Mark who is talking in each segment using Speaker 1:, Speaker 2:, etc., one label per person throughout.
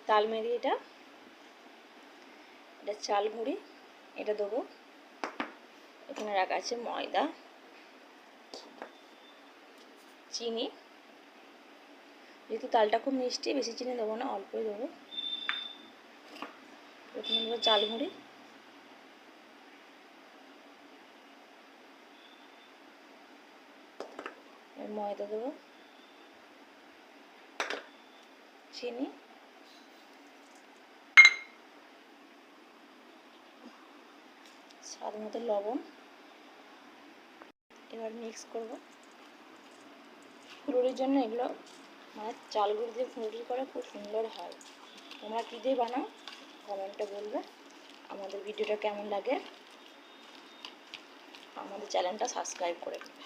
Speaker 1: তাল মেরি, এটা চাল গুঁড়ি, এটা দেবো। এখানে রাখা আছে ময়দা, চিনি, যেহেতু তালটা খুব মিষ্টি বেশি চিনি দেবো না, অল্পই দেবো। প্রথমে দেবো চাল গুঁড়ি, ময়দা দেবো, চিনি, স্বাদ মতো লবণ। এবার মিক্স করব। ফুলুরির জন্য এগুলো মানে চাল গুঁড়ি দিয়ে ফুলুরি করে খুব সুন্দর হয়। তোমরা কী দিয়ে বানাও কমেন্টে বলবে। আমাদের ভিডিওটা কেমন লাগে, আমাদের চ্যানেলটা সাবস্ক্রাইব করে দেবে।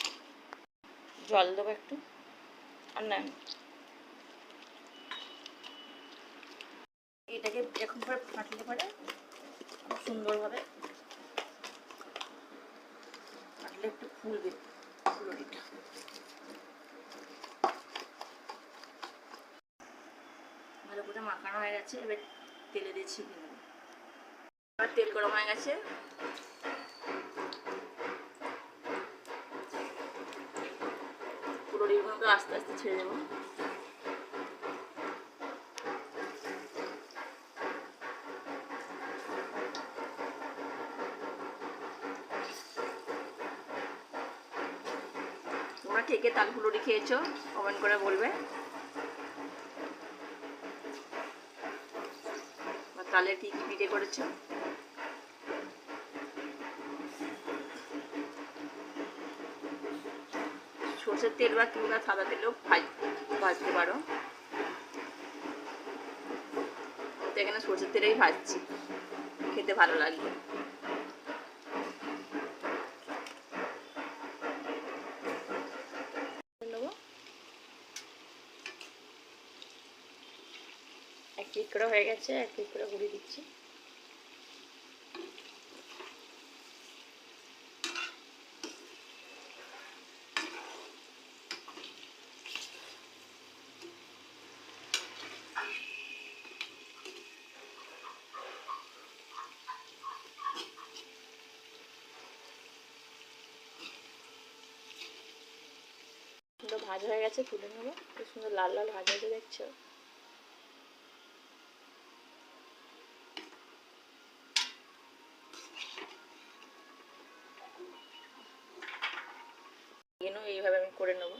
Speaker 1: জল দেবো একটু, আর না এটাকে এরকম করে ফাটলে পরে সুন্দরভাবে ফাটলে একটু ফুলবে ফুলুরিটা। ভালো করে মাখানো হয়ে গেছে, এবার তেলে দিয়ে ছিটিয়ে নেব। এবার তেল গরম হয়ে গেছে, ফুলুরিগুলোকে আস্তে আস্তে ছেড়ে দেবো। তোমরা কে কে তাল ফুলুরি খেয়েছো কমেন্ট করে বলবে। বা তালের কি কি পিঠে করেছো। সরষের তেল বা কিংবা সাদা তেলেও ভাজতে পারো। তো এখানে সরষের তেলেই ভাজছি, খেতে ভালো লাগবে। এক পিঠ করে হয়ে গেছে, এক পিঠ করে ঘুরিয়ে দিচ্ছি। সুন্দর ভাজা হয়ে গেছে, তুলে নেবো। খুব সুন্দর লাল লাল ভাজা হয়েছে, দেখছো। এইভাবে আমি করে নেবো।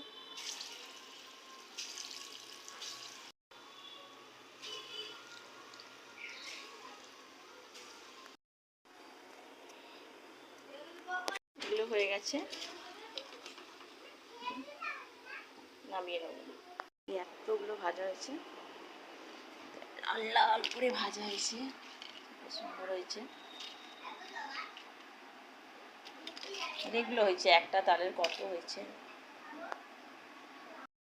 Speaker 1: এগুলো হয়ে গেছে, নামিয়ে নেব। এতগুলো ভাজা হয়েছে, লাল লাল করে ভাজা হয়েছে, সুন্দর হয়েছে। এগুলো হয়েছে একটা তালের কত হয়েছে।